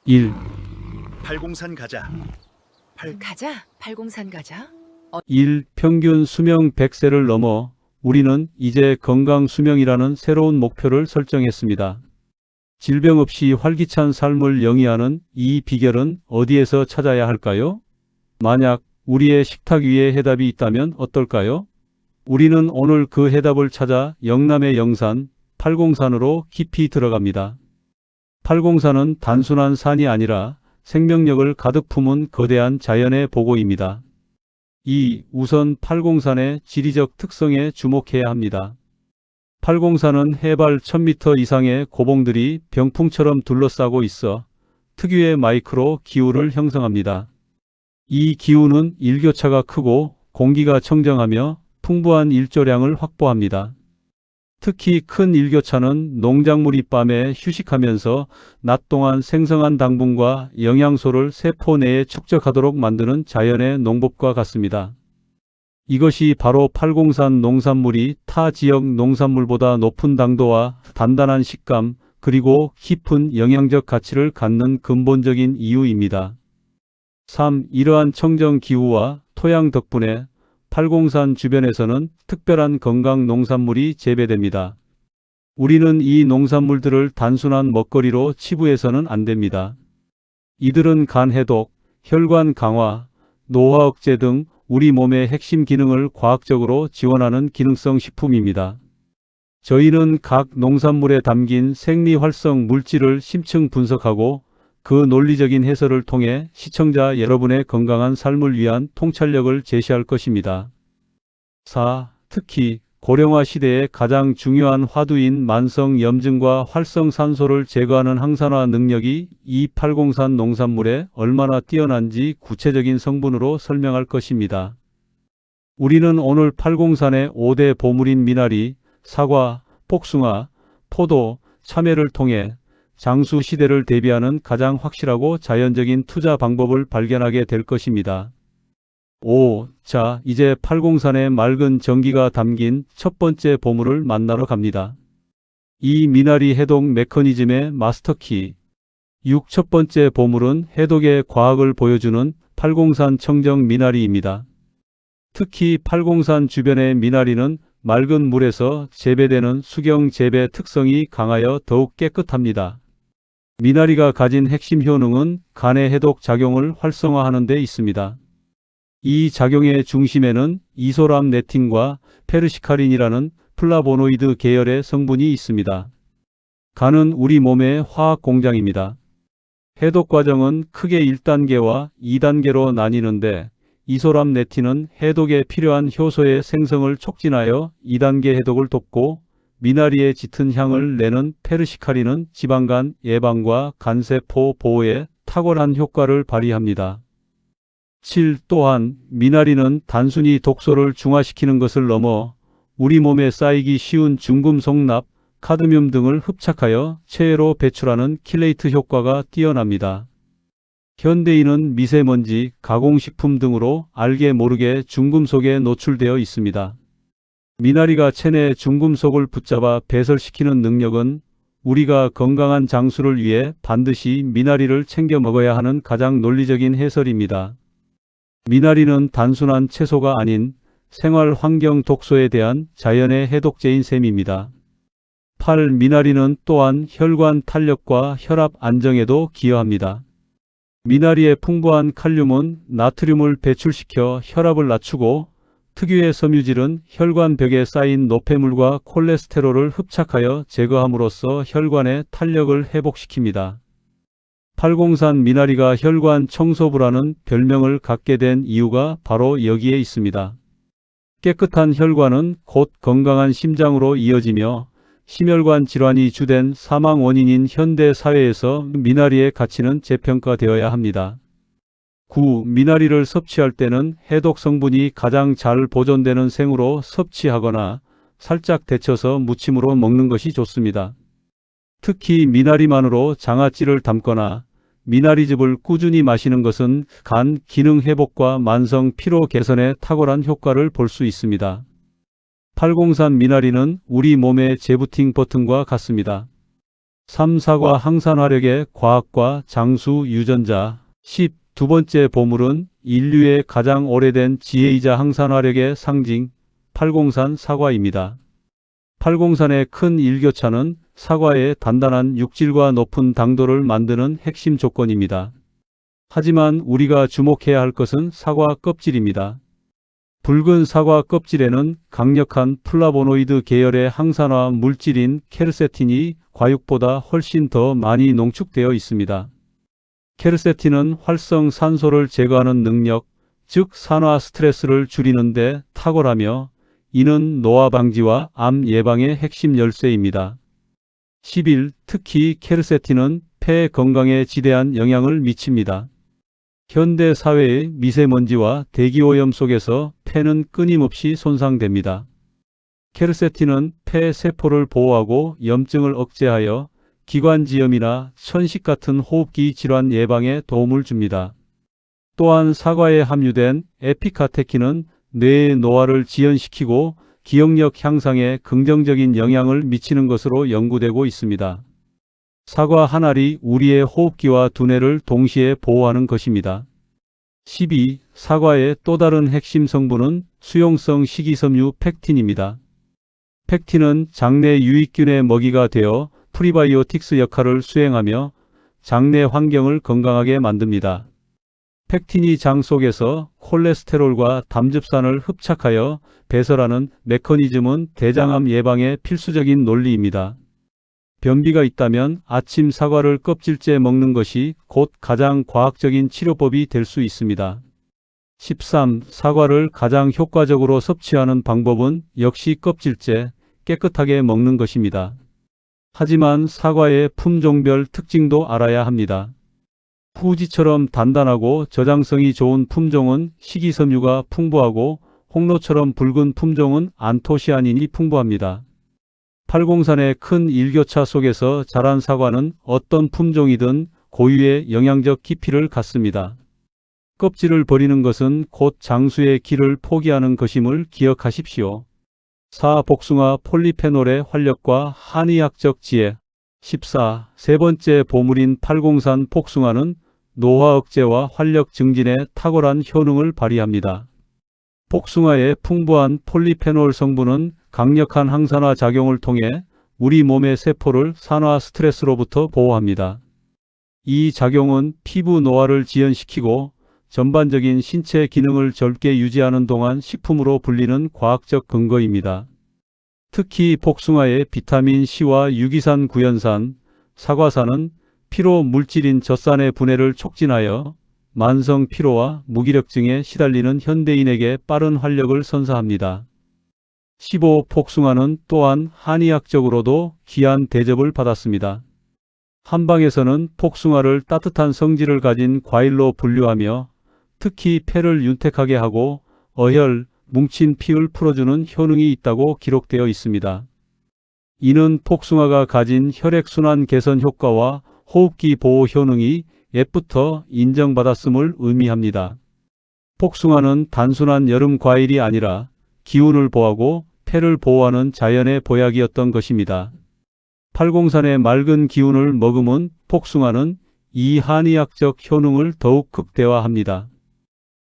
1. 팔공산 가자. 가자. 팔공산 가자. 1. 평균 수명 100세를 넘어 우리는 이제 건강 수명이라는 새로운 목표를 설정했습니다. 질병 없이 활기찬 삶을 영위하는 이 비결은 어디에서 찾아야 할까요? 만약 우리의 식탁 위에 해답이 있다면 어떨까요? 우리는 오늘 그 해답을 찾아 영남의 영산, 팔공산으로 깊이 들어갑니다. 팔공산은 단순한 산이 아니라 생명력을 가득 품은 거대한 자연의 보고입니다. 우선 팔공산의 지리적 특성에 주목해야 합니다. 팔공산은 해발 1000m 이상의 고봉들이 병풍처럼 둘러싸고 있어 특유의 마이크로 기후를 형성합니다. 이 기후는 일교차가 크고 공기가 청정하며 풍부한 일조량을 확보합니다. 특히 큰 일교차는 농작물이 밤에 휴식하면서 낮 동안 생성한 당분과 영양소를 세포 내에 축적하도록 만드는 자연의 농법과 같습니다. 이것이 바로 팔공산 농산물이 타 지역 농산물보다 높은 당도와 단단한 식감 그리고 깊은 영양적 가치를 갖는 근본적인 이유입니다. 3. 이러한 청정 기후와 토양 덕분에 팔공산 주변에서는 특별한 건강 농산물이 재배됩니다. 우리는 이 농산물들을 단순한 먹거리로 치부해서는 안 됩니다. 이들은 간 해독, 혈관 강화, 노화 억제 등 우리 몸의 핵심 기능을 과학적으로 지원하는 기능성 식품입니다. 저희는 각 농산물에 담긴 생리활성 물질을 심층 분석하고 그 논리적인 해설을 통해 시청자 여러분의 건강한 삶을 위한 통찰력을 제시할 것입니다. 4. 특히 고령화 시대에 가장 중요한 화두인 만성염증과 활성산소를 제거하는 항산화 능력이 이 팔공산 농산물에 얼마나 뛰어난지 구체적인 성분으로 설명할 것입니다. 우리는 오늘 팔공산의 5대 보물인 미나리, 사과, 복숭아, 포도, 참외를 통해 장수 시대를 대비하는 가장 확실하고 자연적인 투자 방법을 발견하게 될 것입니다. 5. 자, 이제 팔공산의 맑은 전기가 담긴 첫 번째 보물을 만나러 갑니다. 이 미나리 해독 메커니즘의 마스터키. 6. 첫 번째 보물은 해독의 과학을 보여주는 팔공산 청정 미나리입니다. 특히 팔공산 주변의 미나리는 맑은 물에서 재배되는 수경 재배 특성이 강하여 더욱 깨끗합니다. 미나리가 가진 핵심 효능은 간의 해독 작용을 활성화하는 데 있습니다. 이 작용의 중심에는 이소람네틴과 페르시카린이라는 플라보노이드 계열의 성분이 있습니다. 간은 우리 몸의 화학 공장입니다. 해독 과정은 크게 1단계와 2단계로 나뉘는데 이소람네틴은 해독에 필요한 효소의 생성을 촉진하여 2단계 해독을 돕고 미나리의 짙은 향을 내는 페르시카린은 지방간 예방과 간세포 보호에 탁월한 효과를 발휘합니다. 7. 또한 미나리는 단순히 독소를 중화시키는 것을 넘어 우리 몸에 쌓이기 쉬운 중금속 납, 카드뮴 등을 흡착하여 체외로 배출하는 킬레이트 효과가 뛰어납니다. 현대인은 미세먼지, 가공식품 등으로 알게 모르게 중금속에 노출되어 있습니다. 미나리가 체내 중금속을 붙잡아 배설시키는 능력은 우리가 건강한 장수를 위해 반드시 미나리를 챙겨 먹어야 하는 가장 논리적인 해설입니다. 미나리는 단순한 채소가 아닌 생활 환경 독소에 대한 자연의 해독제인 셈입니다. 8. 미나리는 또한 혈관 탄력과 혈압 안정에도 기여합니다. 미나리의 풍부한 칼륨은 나트륨을 배출시켜 혈압을 낮추고 특유의 섬유질은 혈관벽에 쌓인 노폐물과 콜레스테롤을 흡착하여 제거함으로써 혈관의 탄력을 회복시킵니다. 팔공산 미나리가 혈관 청소부라는 별명을 갖게 된 이유가 바로 여기에 있습니다. 깨끗한 혈관은 곧 건강한 심장으로 이어지며 심혈관 질환이 주된 사망 원인인 현대 사회에서 미나리의 가치는 재평가되어야 합니다. 9. 미나리를 섭취할 때는 해독 성분이 가장 잘 보존되는 생으로 섭취하거나 살짝 데쳐서 무침으로 먹는 것이 좋습니다. 특히 미나리만으로 장아찌를 담거나 미나리즙을 꾸준히 마시는 것은 간 기능 회복과 만성 피로 개선에 탁월한 효과를 볼 수 있습니다. 팔공산 미나리는 우리 몸의 재부팅 버튼과 같습니다. 3. 사과 항산화력의 과학과 장수 유전자. 10. 두 번째 보물은 인류의 가장 오래된 지혜이자 항산화력의 상징, 팔공산 사과입니다. 팔공산의 큰 일교차는 사과의 단단한 육질과 높은 당도를 만드는 핵심 조건입니다. 하지만 우리가 주목해야 할 것은 사과 껍질입니다. 붉은 사과 껍질에는 강력한 플라보노이드 계열의 항산화 물질인 케르세틴이 과육보다 훨씬 더 많이 농축되어 있습니다. 케르세틴은 활성 산소를 제거하는 능력, 즉 산화 스트레스를 줄이는 데 탁월하며 이는 노화 방지와 암 예방의 핵심 열쇠입니다. 11. 특히 케르세틴은 폐 건강에 지대한 영향을 미칩니다. 현대 사회의 미세먼지와 대기오염 속에서 폐는 끊임없이 손상됩니다. 케르세틴은 폐 세포를 보호하고 염증을 억제하여 기관지염이나 천식 같은 호흡기 질환 예방에 도움을 줍니다. 또한 사과에 함유된 에피카테킨은 뇌의 노화를 지연시키고 기억력 향상에 긍정적인 영향을 미치는 것으로 연구되고 있습니다. 사과 한 알이 우리의 호흡기와 두뇌를 동시에 보호하는 것입니다. 12. 사과의 또 다른 핵심 성분은 수용성 식이섬유 팩틴입니다. 팩틴은 장내 유익균의 먹이가 되어 프리바이오틱스 역할을 수행하며 장내 환경을 건강하게 만듭니다. 팩틴이 장 속에서 콜레스테롤과 담즙산을 흡착하여 배설하는 메커니즘은 대장암 예방에 필수적인 논리입니다. 변비가 있다면 아침 사과를 껍질째 먹는 것이 곧 가장 과학적인 치료법이 될 수 있습니다. 13. 사과를 가장 효과적으로 섭취하는 방법은 역시 껍질째 깨끗하게 먹는 것입니다. 하지만 사과의 품종별 특징도 알아야 합니다. 후지처럼 단단하고 저장성이 좋은 품종은 식이섬유가 풍부하고 홍로처럼 붉은 품종은 안토시아닌이 풍부합니다. 팔공산의 큰 일교차 속에서 자란 사과는 어떤 품종이든 고유의 영양적 깊이를 갖습니다. 껍질을 버리는 것은 곧 장수의 길을 포기하는 것임을 기억하십시오. 4. 복숭아 폴리페놀의 활력과 한의학적 지혜. 14. 세 번째 보물인 팔공산 복숭아는 노화 억제와 활력 증진에 탁월한 효능을 발휘합니다. 복숭아의 풍부한 폴리페놀 성분은 강력한 항산화 작용을 통해 우리 몸의 세포를 산화 스트레스로부터 보호합니다. 이 작용은 피부 노화를 지연시키고 전반적인 신체 기능을 젊게 유지하는 동안 식품으로 불리는 과학적 근거입니다. 특히 복숭아의 비타민 C와 유기산 구연산, 사과산은 피로 물질인 젖산의 분해를 촉진하여 만성 피로와 무기력증에 시달리는 현대인에게 빠른 활력을 선사합니다. 15. 복숭아는 또한 한의학적으로도 귀한 대접을 받았습니다. 한방에서는 복숭아를 따뜻한 성질을 가진 과일로 분류하며 특히 폐를 윤택하게 하고 어혈, 뭉친 피를 풀어주는 효능이 있다고 기록되어 있습니다. 이는 복숭아가 가진 혈액순환 개선 효과와 호흡기 보호 효능이 옛부터 인정받았음을 의미합니다. 복숭아는 단순한 여름 과일이 아니라 기운을 보하고 폐를 보호하는 자연의 보약이었던 것입니다. 팔공산의 맑은 기운을 머금은 복숭아는 이 한의학적 효능을 더욱 극대화합니다.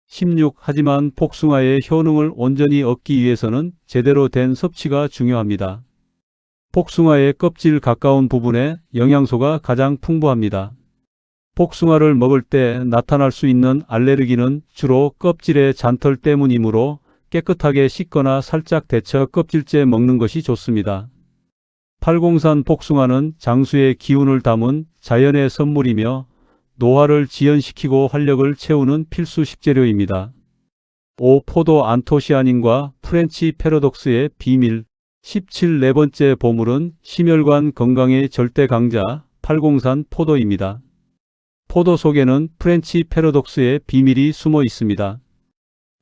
16. 하지만 복숭아의 효능을 온전히 얻기 위해서는 제대로 된 섭취가 중요합니다. 복숭아의 껍질 가까운 부분에 영양소가 가장 풍부합니다. 복숭아를 먹을 때 나타날 수 있는 알레르기는 주로 껍질의 잔털 때문이므로 깨끗하게 씻거나 살짝 데쳐 껍질째 먹는 것이 좋습니다. 팔공산 복숭아는 장수의 기운을 담은 자연의 선물이며 노화를 지연시키고 활력을 채우는 필수 식재료입니다. 5. 포도 안토시아닌과 프렌치 패러독스의 비밀. 17. 네 번째 보물은 심혈관 건강의 절대 강자 팔공산 포도입니다. 포도 속에는 프렌치 패러독스의 비밀이 숨어 있습니다.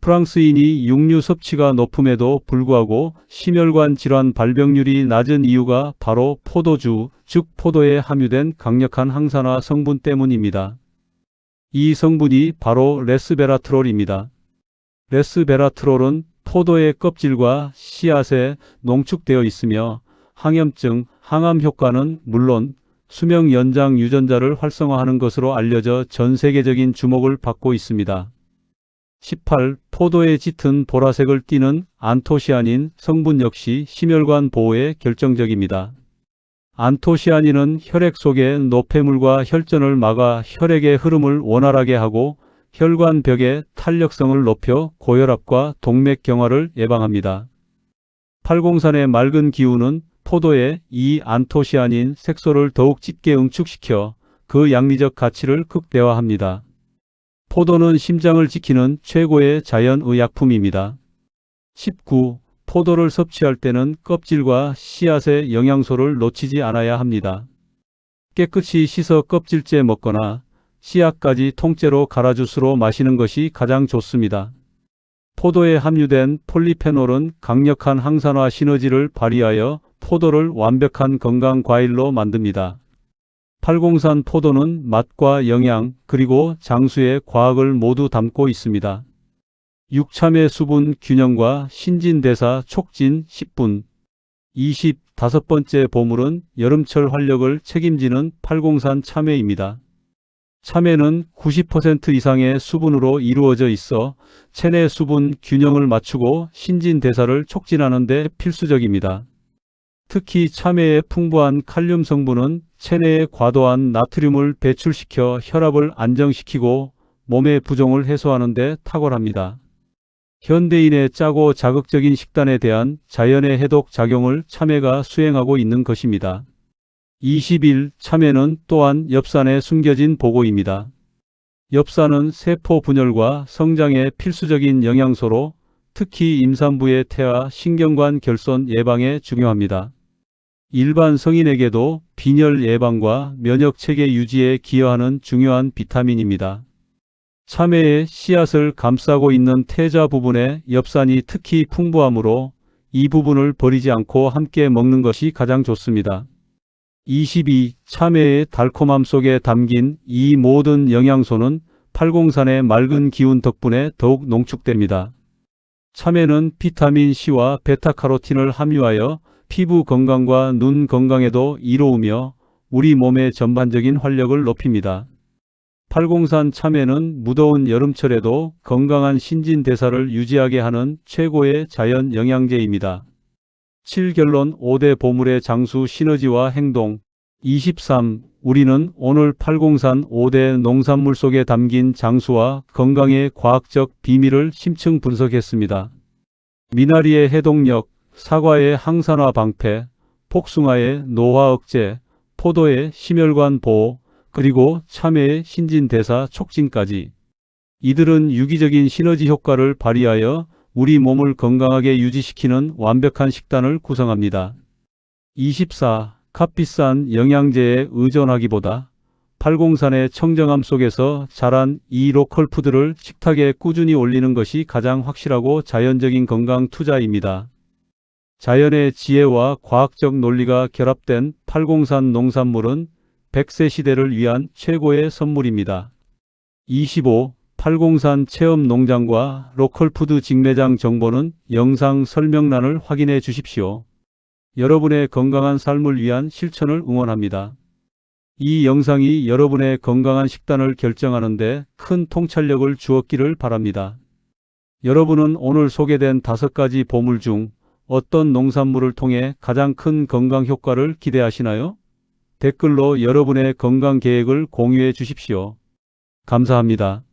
프랑스인이 육류 섭취가 높음에도 불구하고 심혈관 질환 발병률이 낮은 이유가 바로 포도주, 즉 포도에 함유된 강력한 항산화 성분 때문입니다. 이 성분이 바로 레스베라트롤입니다. 레스베라트롤은 포도의 껍질과 씨앗에 농축되어 있으며 항염증, 항암 효과는 물론 수명 연장 유전자를 활성화하는 것으로 알려져 전 세계적인 주목을 받고 있습니다. 18. 포도의 짙은 보라색을 띠는 안토시아닌 성분 역시 심혈관 보호에 결정적입니다. 안토시아닌은 혈액 속의 노폐물과 혈전을 막아 혈액의 흐름을 원활하게 하고 혈관벽의 탄력성을 높여 고혈압과 동맥경화를 예방합니다. 팔공산의 맑은 기운은 포도의 이 안토시아닌 색소를 더욱 짙게 응축시켜 그 양리적 가치를 극대화합니다. 포도는 심장을 지키는 최고의 자연의약품입니다. 19. 포도를 섭취할 때는 껍질과 씨앗의 영양소를 놓치지 않아야 합니다. 깨끗이 씻어 껍질째 먹거나 씨앗까지 통째로 갈아 주스로 마시는 것이 가장 좋습니다. 포도에 함유된 폴리페놀은 강력한 항산화 시너지를 발휘하여 포도를 완벽한 건강 과일로 만듭니다. 팔공산 포도는 맛과 영양 그리고 장수의 과학을 모두 담고 있습니다. 6. 참외 수분 균형과 신진대사 촉진 10분 20. 다섯 번째 보물은 여름철 활력을 책임지는 팔공산 참외입니다. 참외는 90% 이상의 수분으로 이루어져 있어 체내 수분 균형을 맞추고 신진대사를 촉진하는 데 필수적입니다. 특히 참외의 풍부한 칼륨 성분은 체내의 과도한 나트륨을 배출시켜 혈압을 안정시키고 몸의 부종을 해소하는 데 탁월합니다. 현대인의 짜고 자극적인 식단에 대한 자연의 해독 작용을 참외가 수행하고 있는 것입니다. 21. 참외는 또한 엽산에 숨겨진 보고입니다. 엽산은 세포 분열과 성장에 필수적인 영양소로 특히 임산부의 태아, 신경관 결손 예방에 중요합니다. 일반 성인에게도 빈혈 예방과 면역 체계 유지에 기여하는 중요한 비타민입니다. 참외의 씨앗을 감싸고 있는 태자 부분에 엽산이 특히 풍부하므로 이 부분을 버리지 않고 함께 먹는 것이 가장 좋습니다. 22. 참외의 달콤함 속에 담긴 이 모든 영양소는 팔공산의 맑은 기운 덕분에 더욱 농축됩니다. 참외는 비타민 C와 베타카로틴을 함유하여 피부 건강과 눈 건강에도 이로우며 우리 몸의 전반적인 활력을 높입니다. 팔공산 참외는 무더운 여름철에도 건강한 신진대사를 유지하게 하는 최고의 자연 영양제입니다. 7. 결론 5대 보물의 장수 시너지와 행동 23. 우리는 오늘 팔공산 5대 농산물 속에 담긴 장수와 건강의 과학적 비밀을 심층 분석했습니다. 미나리의 해독력, 사과의 항산화 방패, 복숭아의 노화 억제, 포도의 심혈관 보호, 그리고 참외의 신진대사 촉진까지. 이들은 유기적인 시너지 효과를 발휘하여 우리 몸을 건강하게 유지시키는 완벽한 식단을 구성합니다. 24. 값비싼 영양제에 의존하기보다 팔공산의 청정함 속에서 자란 이 로컬푸드를 식탁에 꾸준히 올리는 것이 가장 확실하고 자연적인 건강 투자입니다. 자연의 지혜와 과학적 논리가 결합된 팔공산 농산물은 100세 시대를 위한 최고의 선물입니다. 25. 팔공산 체험 농장과 로컬푸드 직매장 정보는 영상 설명란을 확인해 주십시오. 여러분의 건강한 삶을 위한 실천을 응원합니다. 이 영상이 여러분의 건강한 식단을 결정하는 데 큰 통찰력을 주었기를 바랍니다. 여러분은 오늘 소개된 5가지 보물 중 어떤 농산물을 통해 가장 큰 건강 효과를 기대하시나요? 댓글로 여러분의 건강 계획을 공유해 주십시오. 감사합니다.